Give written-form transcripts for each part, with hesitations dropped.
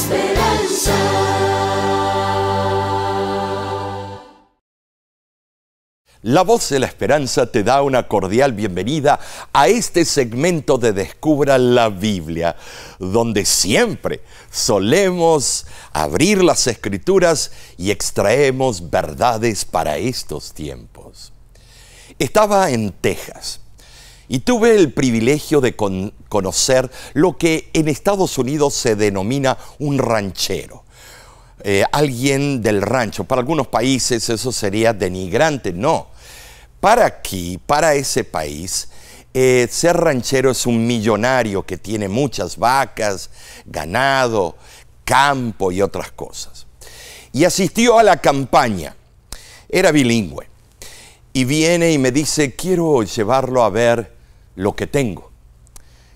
esperanza. La Voz de la Esperanza te da una cordial bienvenida a este segmento de Descubra la Biblia, donde siempre solemos abrir las Escrituras y extraemos verdades para estos tiempos. Estaba en Texas y tuve el privilegio de conocer lo que en Estados Unidos se denomina un ranchero. Alguien del rancho. Para algunos países eso sería denigrante, no. Para aquí, para ese país, ser ranchero es un millonario que tiene muchas vacas, ganado, campo y otras cosas. Y asistió a la campaña. Era bilingüe. Y viene y me dice, quiero llevarlo a ver lo que tengo.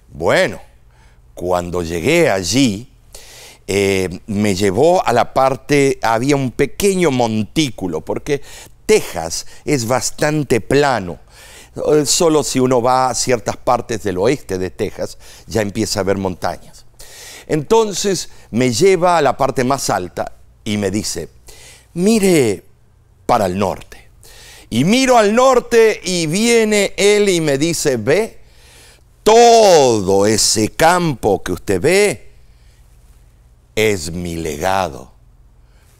Bueno, cuando llegué allí, me llevó a la parte, había un pequeño montículo, porque Texas es bastante plano. Solo si uno va a ciertas partes del oeste de Texas, ya empieza a ver montañas. Entonces me lleva a la parte más alta y me dice, mire para el norte. Y miro al norte y viene él y me dice, ve, todo ese campo que usted ve es mi legado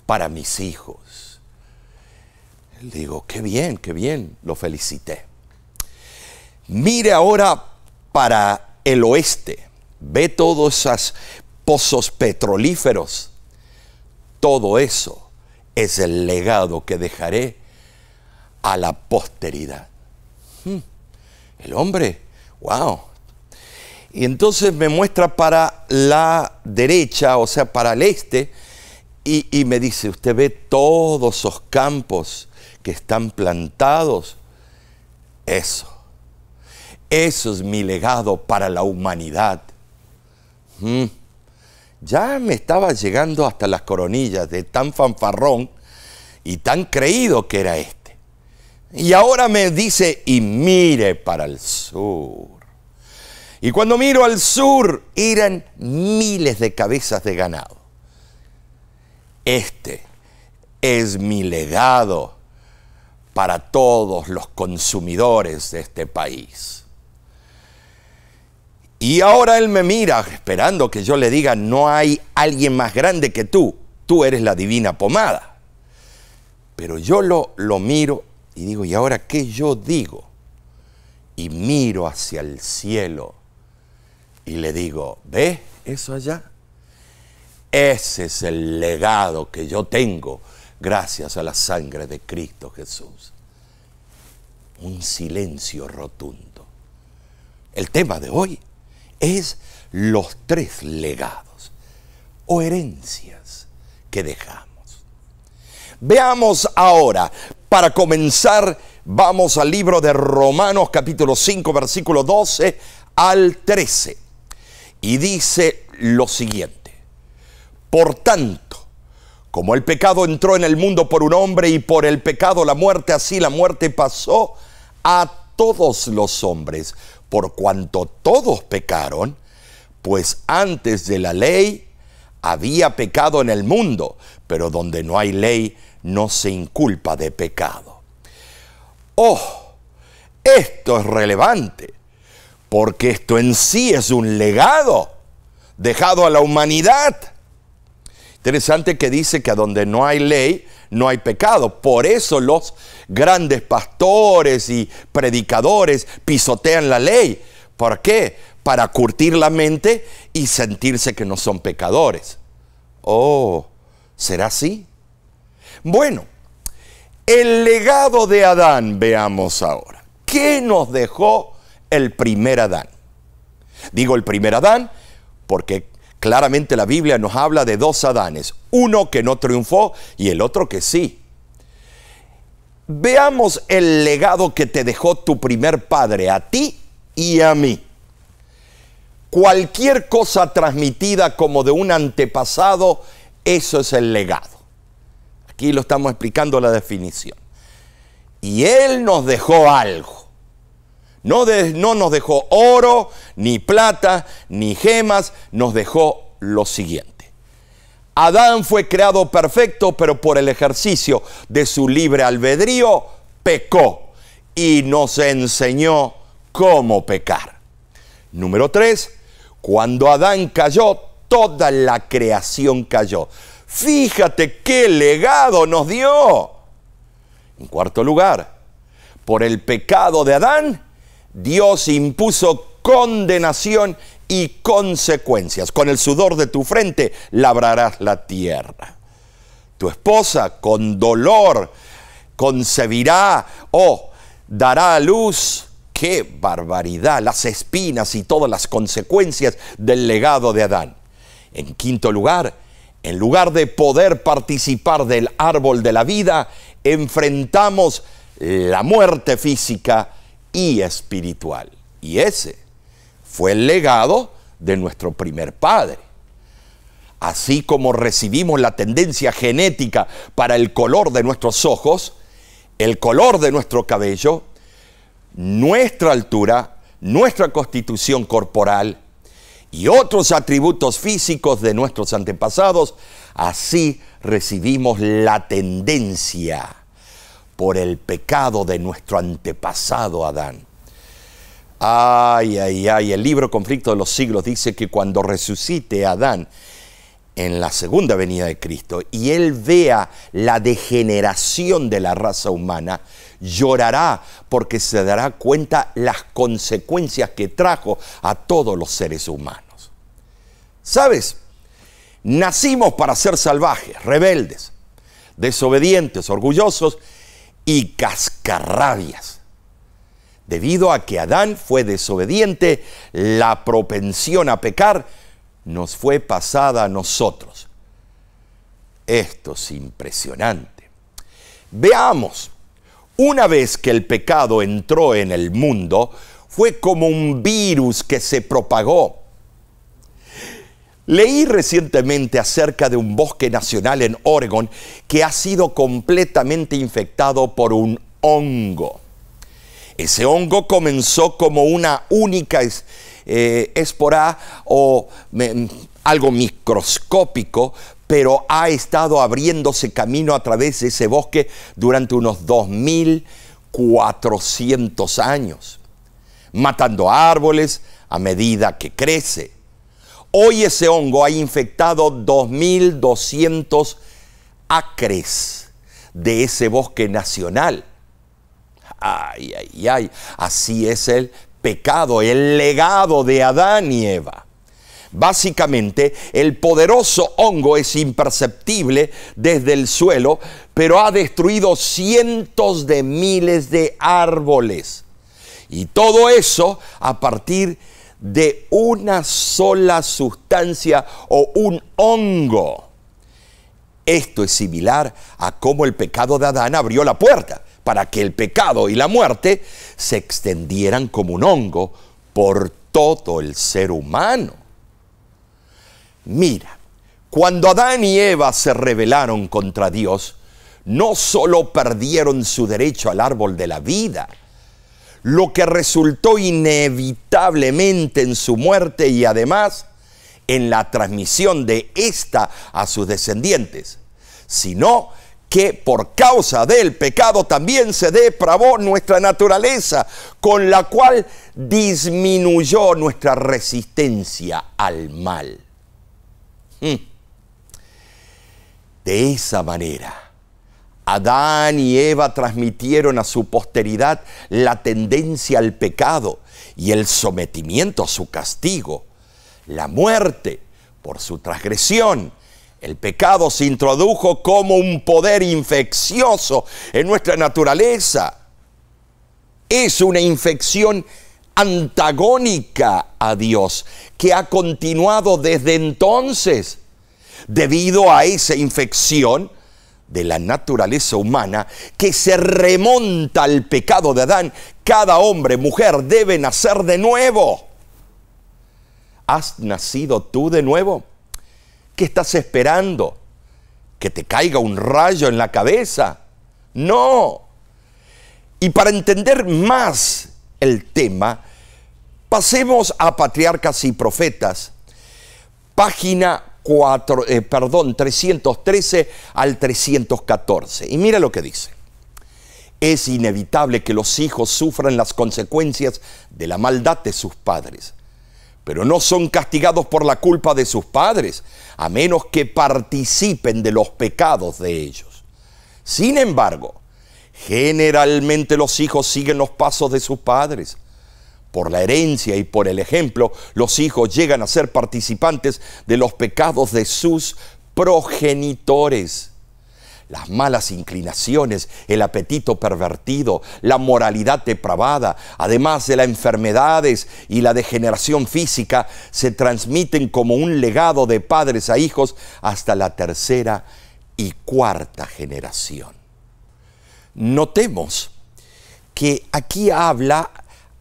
para mis hijos. Le digo, qué bien, lo felicité. Mire ahora para el oeste, ve todos esos pozos petrolíferos. Todo eso es el legado que dejaré a la posteridad. El hombre, wow. Y entonces me muestra para la derecha, o sea, para el este, y me dice, usted ve todos esos campos que están plantados. Eso es mi legado para la humanidad. Ya me estaba llegando hasta las coronillas de tan fanfarrón y tan creído que era este. Y ahora me dice, y mire para el sur. Y cuando miro al sur, eran miles de cabezas de ganado. Este es mi legado para todos los consumidores de este país. Y ahora él me mira esperando que yo le diga, no hay alguien más grande que tú eres la divina pomada. Pero yo lo miro y digo, ¿y ahora qué yo digo? Y miro hacia el cielo y le digo, ¿ves eso allá? Ese es el legado que yo tengo gracias a la sangre de Cristo Jesús. Un silencio rotundo. El tema de hoy es los 3 legados o herencias que dejamos. Veamos ahora, para comenzar, vamos al libro de Romanos capítulo 5, versículo 12 al 13. Y dice lo siguiente. Por tanto, como el pecado entró en el mundo por un hombre y por el pecado la muerte, así la muerte pasó a todos los hombres, por cuanto todos pecaron, pues antes de la ley había pecado en el mundo, pero donde no hay ley no se inculpa de pecado. Oh, esto es relevante, porque esto en sí es un legado dejado a la humanidad. Interesante que dice que a donde no hay ley, no hay pecado. Por eso los grandes pastores y predicadores pisotean la ley. ¿Por qué? Para curtir la mente y sentirse que no son pecadores. Oh, ¿será así? Bueno, el legado de Adán, veamos ahora. ¿Qué nos dejó el primer Adán? Digo el primer Adán porque claramente la Biblia nos habla de 2 Adanes, uno que no triunfó y el otro que sí. Veamos el legado que te dejó tu primer padre, a ti y a mí. Cualquier cosa transmitida como de un antepasado, eso es el legado. Aquí lo estamos explicando la definición. Y él nos dejó algo. No nos dejó oro, ni plata, ni gemas, nos dejó lo siguiente. Adán fue creado perfecto, pero por el ejercicio de su libre albedrío pecó y nos enseñó cómo pecar. Número 3, cuando Adán cayó, toda la creación cayó. Fíjate qué legado nos dio. En cuarto lugar, por el pecado de Adán, Dios impuso condenación y consecuencias. Con el sudor de tu frente labrarás la tierra. Tu esposa con dolor concebirá o dará a luz. ¡Qué barbaridad! Las espinas y todas las consecuencias del legado de Adán. En quinto lugar, en lugar de poder participar del árbol de la vida, enfrentamos la muerte física y espiritual. Y ese fue el legado de nuestro primer padre. Así como recibimos la tendencia genética para el color de nuestros ojos, el color de nuestro cabello, nuestra altura, nuestra constitución corporal y otros atributos físicos de nuestros antepasados, así recibimos la tendencia por el pecado de nuestro antepasado Adán. Ay, ay, ay, el libro Conflicto de los Siglos dice que cuando resucite Adán en la segunda venida de Cristo y él vea la degeneración de la raza humana, llorará porque se dará cuenta las consecuencias que trajo a todos los seres humanos. ¿Sabes? Nacimos para ser salvajes, rebeldes, desobedientes, orgullosos y cascarrabias. Debido a que Adán fue desobediente, la propensión a pecar nos fue pasada a nosotros. Esto es impresionante. Veamos, una vez que el pecado entró en el mundo, fue como un virus que se propagó. Leí recientemente acerca de un bosque nacional en Oregon que ha sido completamente infectado por un hongo. Ese hongo comenzó como una única espora o algo microscópico, pero ha estado abriéndose camino a través de ese bosque durante unos 2400 años, matando árboles a medida que crece. Hoy ese hongo ha infectado 2200 acres de ese bosque nacional. Ay, ay, ay, así es el pecado, el legado de Adán y Eva. Básicamente, el poderoso hongo es imperceptible desde el suelo, pero ha destruido cientos de miles de árboles. Y todo eso a partir de una sola sustancia o un hongo. Esto es similar a cómo el pecado de Adán abrió la puerta para que el pecado y la muerte se extendieran como un hongo por todo el ser humano. Mira, cuando Adán y Eva se rebelaron contra Dios, no solo perdieron su derecho al árbol de la vida, lo que resultó inevitablemente en su muerte y además en la transmisión de esta a sus descendientes, sino que por causa del pecado también se depravó nuestra naturaleza, con la cual disminuyó nuestra resistencia al mal. De esa manera, Adán y Eva transmitieron a su posteridad la tendencia al pecado y el sometimiento a su castigo. La muerte por su transgresión. El pecado se introdujo como un poder infeccioso en nuestra naturaleza. Es una infección antagónica a Dios que ha continuado desde entonces. Debido a esa infección de la naturaleza humana que se remonta al pecado de Adán, cada hombre, mujer debe nacer de nuevo. ¿Has nacido tú de nuevo? ¿Qué estás esperando? ¿Que te caiga un rayo en la cabeza? No. Y para entender más el tema, pasemos a Patriarcas y Profetas, página 313 al 314. Y mira lo que dice. Es inevitable que los hijos sufran las consecuencias de la maldad de sus padres, pero no son castigados por la culpa de sus padres, a menos que participen de los pecados de ellos. Sin embargo, generalmente los hijos siguen los pasos de sus padres. Por la herencia y por el ejemplo, los hijos llegan a ser participantes de los pecados de sus progenitores. Las malas inclinaciones, el apetito pervertido, la moralidad depravada, además de las enfermedades y la degeneración física, se transmiten como un legado de padres a hijos hasta la tercera y cuarta generación. Notemos que aquí habla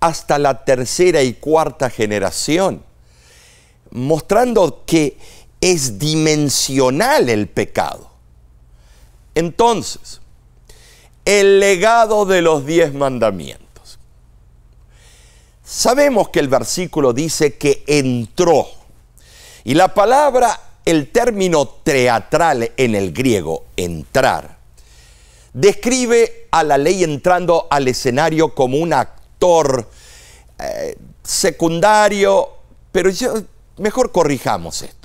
hasta la tercera y cuarta generación, mostrando que es dimensional el pecado. Entonces, el legado de los 10 mandamientos. Sabemos que el versículo dice que entró. Y la palabra, el término teatral en el griego, entrar, describe a la ley entrando al escenario como un actor secundario, pero mejor corrijamos esto.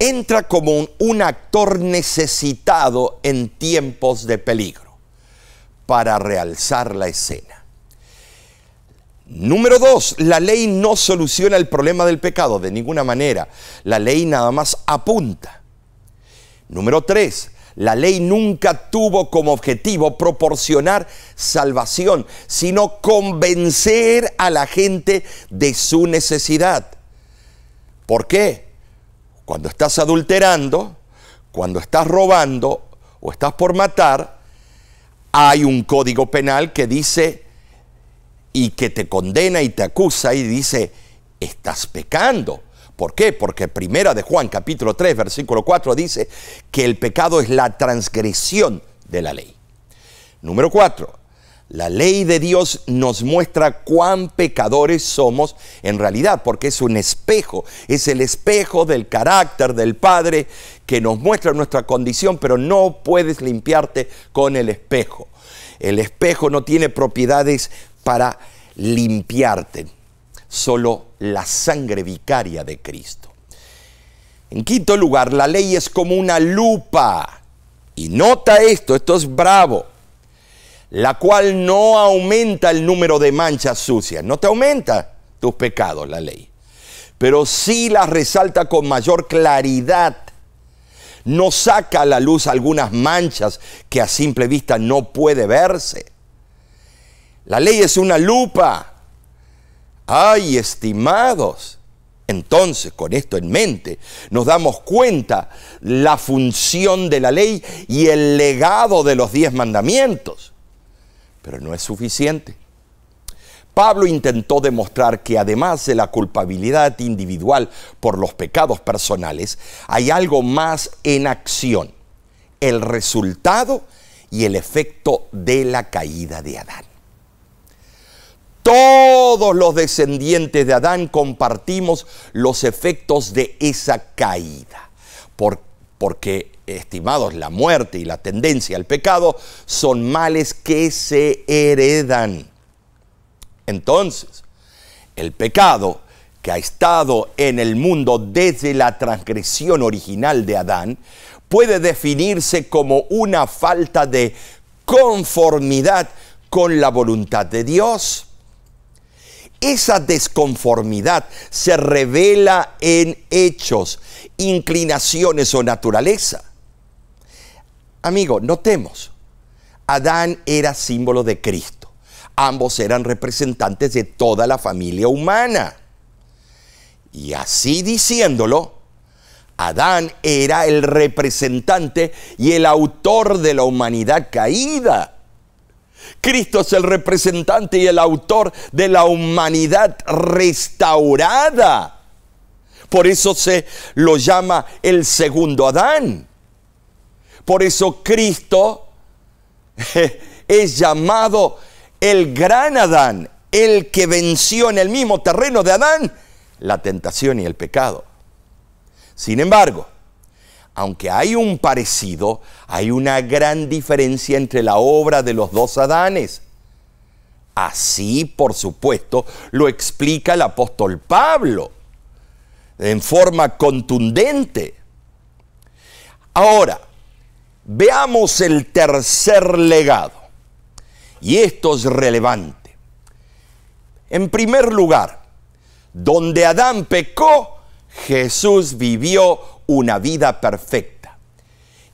Entra como un actor necesitado en tiempos de peligro para realzar la escena. Número 2, la ley no soluciona el problema del pecado de ninguna manera. La ley nada más apunta. Número 3, la ley nunca tuvo como objetivo proporcionar salvación, sino convencer a la gente de su necesidad. ¿Por qué? Cuando estás adulterando, cuando estás robando o estás por matar, hay un código penal que dice y que te condena y te acusa y dice, estás pecando. ¿Por qué? Porque primera de Juan, capítulo 3, versículo 4, dice que el pecado es la transgresión de la ley. Número 4. La ley de Dios nos muestra cuán pecadores somos en realidad, porque es un espejo, es el espejo del carácter del Padre que nos muestra nuestra condición, pero no puedes limpiarte con el espejo. El espejo no tiene propiedades para limpiarte, solo la sangre vicaria de Cristo. En quinto lugar, la ley es como una lupa, y nota esto es bravo, la cual no aumenta el número de manchas sucias. No te aumenta tus pecados la ley, pero sí las resalta con mayor claridad. No saca a la luz algunas manchas que a simple vista no puede verse. La ley es una lupa. Ay, estimados. Entonces, con esto en mente, nos damos cuenta la función de la ley y el legado de los 10 mandamientos. Pero no es suficiente. Pablo intentó demostrar que además de la culpabilidad individual por los pecados personales, hay algo más en acción: el resultado y el efecto de la caída de Adán. Todos los descendientes de Adán compartimos los efectos de esa caída, porque, estimados, la muerte y la tendencia al pecado son males que se heredan. Entonces, el pecado que ha estado en el mundo desde la transgresión original de Adán puede definirse como una falta de conformidad con la voluntad de Dios. Esa desconformidad se revela en hechos, inclinaciones o naturaleza. Amigo, notemos, Adán era símbolo de Cristo. Ambos eran representantes de toda la familia humana. Y así diciéndolo, Adán era el representante y el autor de la humanidad caída. Cristo es el representante y el autor de la humanidad restaurada. Por eso se lo llama el segundo Adán. Por eso Cristo es llamado el gran Adán, el que venció en el mismo terreno de Adán la tentación y el pecado. Sin embargo, aunque hay un parecido, hay una gran diferencia entre la obra de los dos Adanes. Así, por supuesto, lo explica el apóstol Pablo en forma contundente. Ahora, veamos el tercer legado. Y esto es relevante. En primer lugar, donde Adán pecó, Jesús vivió una vida perfecta.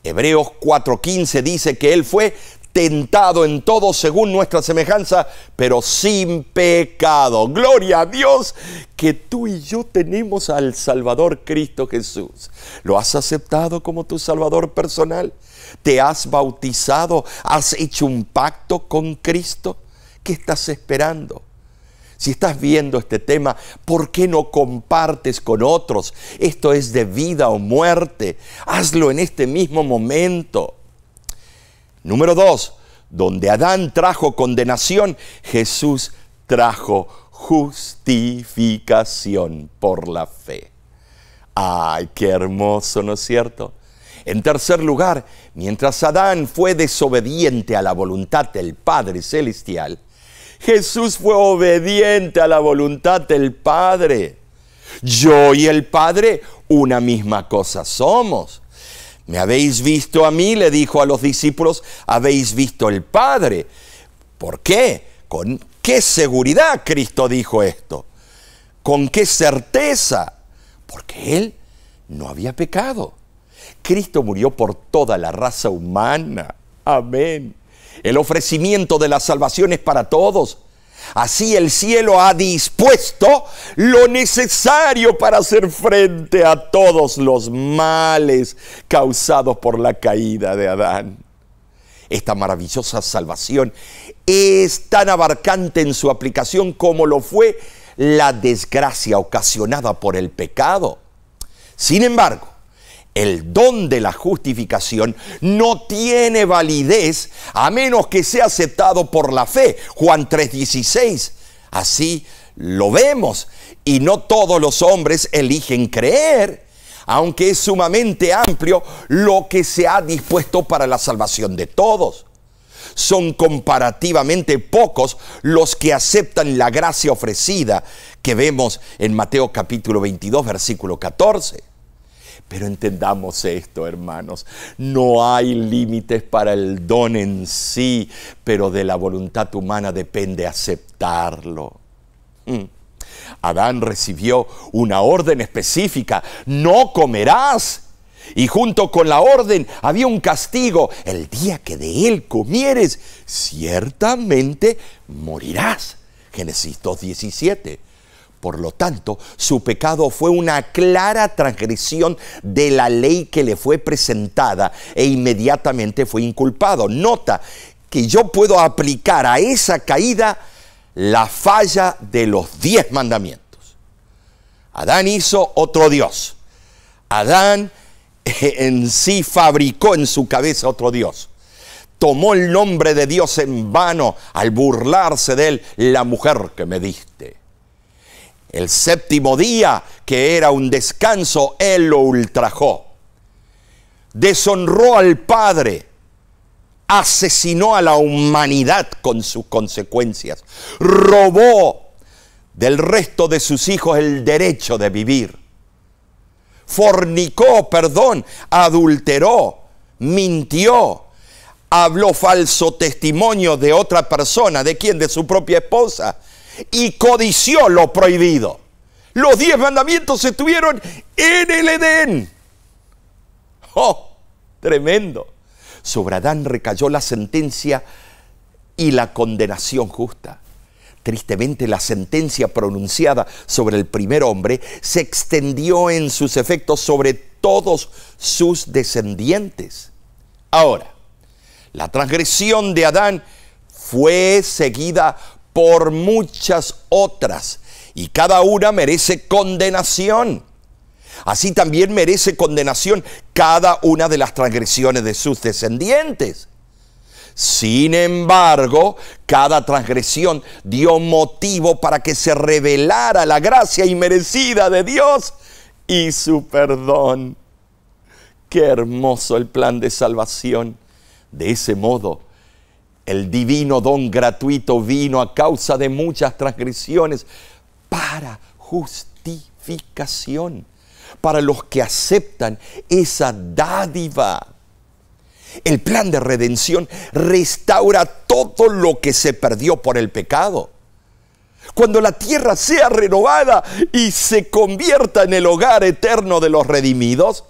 Hebreos 4:15 dice que Él fue tentado en todo según nuestra semejanza, pero sin pecado. Gloria a Dios que tú y yo tenemos al Salvador Cristo Jesús. ¿Lo has aceptado como tu Salvador personal? ¿Te has bautizado? ¿Has hecho un pacto con Cristo? ¿Qué estás esperando? Si estás viendo este tema, ¿por qué no compartes con otros? Esto es de vida o muerte. Hazlo en este mismo momento. Número 2, donde Adán trajo condenación, Jesús trajo justificación por la fe. ¡Ay, qué hermoso!, ¿no es cierto? En tercer lugar, mientras Adán fue desobediente a la voluntad del Padre Celestial, Jesús fue obediente a la voluntad del Padre. Yo y el Padre una misma cosa somos. Me habéis visto a mí, le dijo a los discípulos, habéis visto el Padre. ¿Por qué? ¿Con qué seguridad Cristo dijo esto? ¿Con qué certeza? Porque Él no había pecado. Cristo murió por toda la raza humana. Amén. El ofrecimiento de la salvación es para todos. Así el cielo ha dispuesto lo necesario para hacer frente a todos los males causados por la caída de Adán. Esta maravillosa salvación es tan abarcante en su aplicación como lo fue la desgracia ocasionada por el pecado. Sin embargo, el don de la justificación no tiene validez a menos que sea aceptado por la fe. Juan 3:16. Así lo vemos. Y no todos los hombres eligen creer, aunque es sumamente amplio lo que se ha dispuesto para la salvación de todos. Son comparativamente pocos los que aceptan la gracia ofrecida que vemos en Mateo capítulo 22, versículo 14. Pero entendamos esto, hermanos, no hay límites para el don en sí, pero de la voluntad humana depende aceptarlo. Adán recibió una orden específica: no comerás. Y junto con la orden había un castigo: el día que de él comieres, ciertamente morirás. Génesis 2:17. Por lo tanto, su pecado fue una clara transgresión de la ley que le fue presentada e inmediatamente fue inculpado. Nota que yo puedo aplicar a esa caída la falla de los 10 mandamientos. Adán hizo otro Dios. Adán en sí fabricó en su cabeza otro Dios. Tomó el nombre de Dios en vano al burlarse de él: la mujer que me diste. El séptimo día, que era un descanso, él lo ultrajó. Deshonró al Padre. Asesinó a la humanidad con sus consecuencias. Robó del resto de sus hijos el derecho de vivir. Fornicó, adulteró, mintió. Habló falso testimonio de otra persona. ¿De quién? De su propia esposa. Y codició lo prohibido. Los 10 mandamientos estuvieron en el Edén. ¡Oh! Tremendo. Sobre Adán recayó la sentencia y la condenación justa. Tristemente, la sentencia pronunciada sobre el primer hombre se extendió en sus efectos sobre todos sus descendientes. Ahora, la transgresión de Adán fue seguida por muchas otras, y cada una merece condenación. Así también merece condenación cada una de las transgresiones de sus descendientes. Sin embargo, cada transgresión dio motivo para que se revelara la gracia inmerecida de Dios y su perdón. Qué hermoso el plan de salvación. De ese modo, el divino don gratuito vino a causa de muchas transgresiones para justificación, para los que aceptan esa dádiva. El plan de redención restaura todo lo que se perdió por el pecado. Cuando la tierra sea renovada y se convierta en el hogar eterno de los redimidos,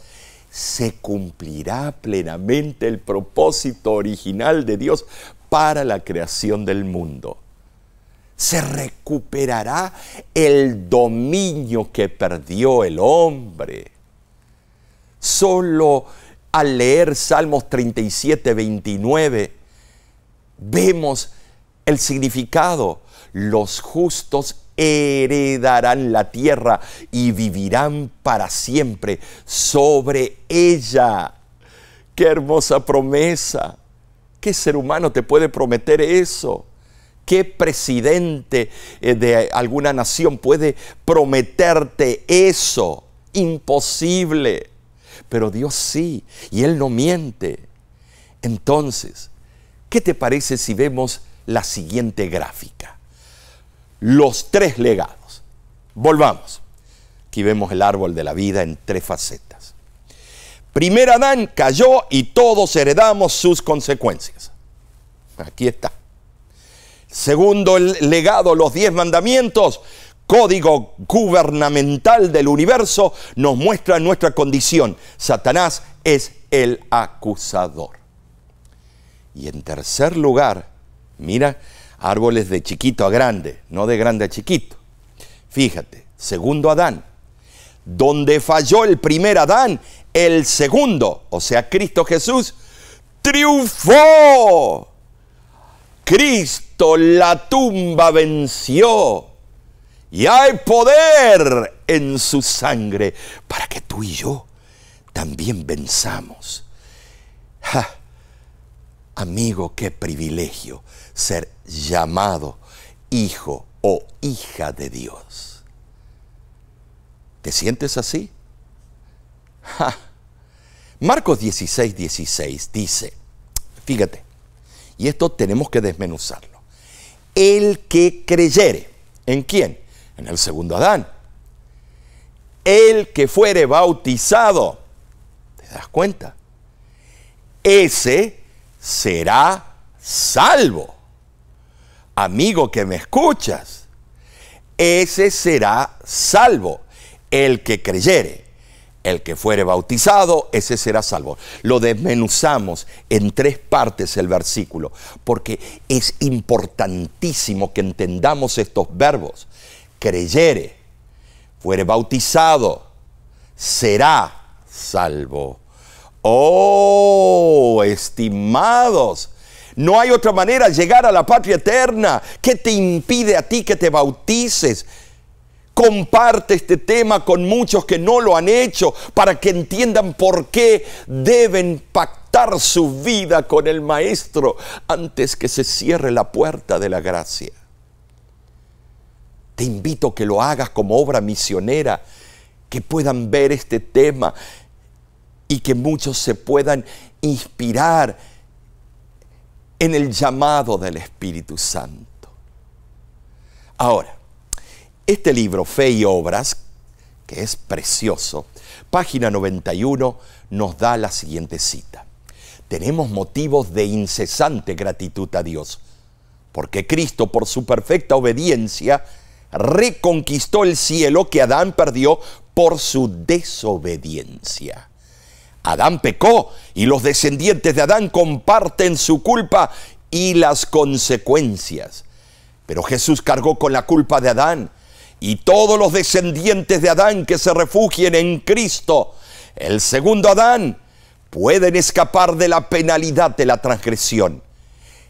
se cumplirá plenamente el propósito original de Dios para la creación del mundo. Se recuperará el dominio que perdió el hombre. Solo al leer Salmos 37, 29, vemos el significado. Los justos heredarán la tierra y vivirán para siempre sobre ella. ¡Qué hermosa promesa! ¿Qué ser humano te puede prometer eso? ¿Qué presidente de alguna nación puede prometerte eso? Imposible. Pero Dios sí, y Él no miente. Entonces, ¿qué te parece si vemos la siguiente gráfica? Los tres legados. Volvamos. Aquí vemos el árbol de la vida en tres facetas. Primer Adán cayó y todos heredamos sus consecuencias. Aquí está. Segundo legado, los 10 mandamientos, código gubernamental del universo, nos muestra nuestra condición. Satanás es el acusador. Y en tercer lugar, mira, árboles de chiquito a grande, no de grande a chiquito. Fíjate, segundo Adán. Donde falló el primer Adán, el segundo, o sea, Cristo Jesús, triunfó. Cristo la tumba venció. Y hay poder en su sangre para que tú y yo también venzamos. ¡Ja! Amigo, qué privilegio ser llamado hijo o hija de Dios. ¿Te sientes así? ¡Ja! Marcos 16, 16 dice, fíjate, y esto tenemos que desmenuzarlo. El que creyere, ¿en quién? En el segundo Adán. El que fuere bautizado, ¿te das cuenta? Ese será salvo. Amigo que me escuchas, ese será salvo. El que creyere, el que fuere bautizado, ese será salvo. Lo desmenuzamos en tres partes el versículo, porque es importantísimo que entendamos estos verbos. Creyere, fuere bautizado, será salvo. Oh, estimados, no hay otra manera de llegar a la patria eterna. ¿Qué te impide a ti que te bautices? Comparte este tema con muchos que no lo han hecho para que entiendan por qué deben pactar su vida con el Maestro antes que se cierre la puerta de la gracia. Te invito a que lo hagas como obra misionera, que puedan ver este tema y que muchos se puedan inspirar en el llamado del Espíritu Santo. Ahora, este libro, Fe y Obras, que es precioso, página 91, nos da la siguiente cita. Tenemos motivos de incesante gratitud a Dios, porque Cristo, por su perfecta obediencia, reconquistó el cielo que Adán perdió por su desobediencia. Adán pecó y los descendientes de Adán comparten su culpa y las consecuencias. Pero Jesús cargó con la culpa de Adán, y todos los descendientes de Adán que se refugien en Cristo, el segundo Adán, pueden escapar de la penalidad de la transgresión.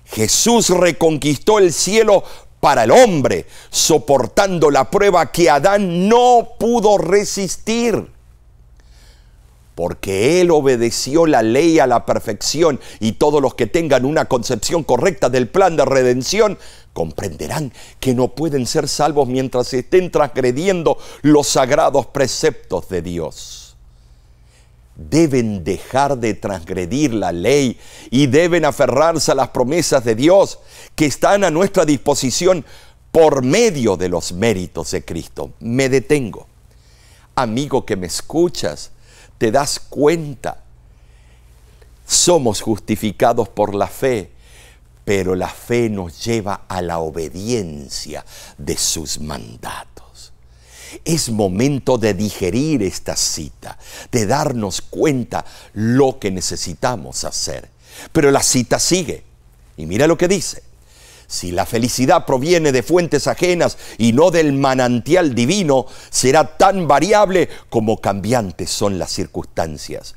Jesús reconquistó el cielo para el hombre, soportando la prueba que Adán no pudo resistir. porque Él obedeció la ley a la perfección, y todos los que tengan una concepción correcta del plan de redención comprenderán que no pueden ser salvos mientras estén transgrediendo los sagrados preceptos de Dios. Deben dejar de transgredir la ley y deben aferrarse a las promesas de Dios que están a nuestra disposición por medio de los méritos de Cristo. Me detengo. Amigo que me escuchas, ¿te das cuenta? Somos justificados por la fe, pero la fe nos lleva a la obediencia de sus mandatos. Es momento de digerir esta cita, de darnos cuenta lo que necesitamos hacer. Pero la cita sigue, y mira lo que dice. Si la felicidad proviene de fuentes ajenas y no del manantial divino, será tan variable como cambiantes son las circunstancias.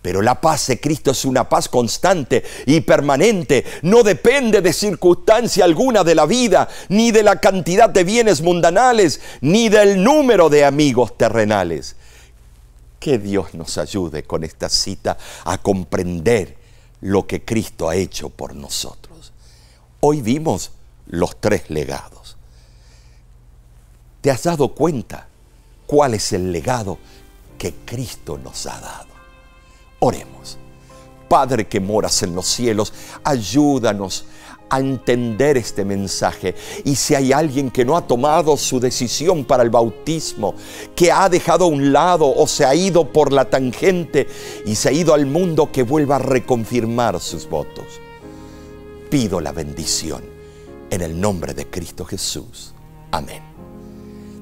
Pero la paz de Cristo es una paz constante y permanente. No depende de circunstancia alguna de la vida, ni de la cantidad de bienes mundanales, ni del número de amigos terrenales. Que Dios nos ayude con esta cita a comprender lo que Cristo ha hecho por nosotros. Hoy vimos los 3 legados. ¿Te has dado cuenta cuál es el legado que Cristo nos ha dado? Oremos. Padre que moras en los cielos, ayúdanos a entender este mensaje. Y si hay alguien que no ha tomado su decisión para el bautismo, que ha dejado a un lado o se ha ido por la tangente y se ha ido al mundo, que vuelva a reconfirmar sus votos. Pido la bendición en el nombre de Cristo Jesús. Amén.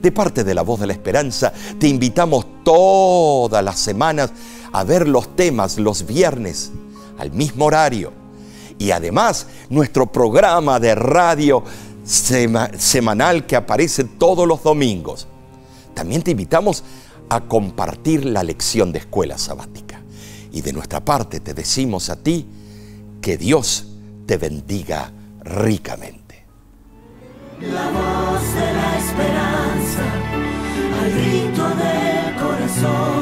De parte de La Voz de la Esperanza, te invitamos todas las semanas a ver los temas los viernes al mismo horario. Y además, nuestro programa de radio semanal que aparece todos los domingos. También te invitamos a compartir la lección de escuela sabática. Y de nuestra parte te decimos a ti que Dios te bendiga ricamente. La voz de la esperanza, al grito del corazón.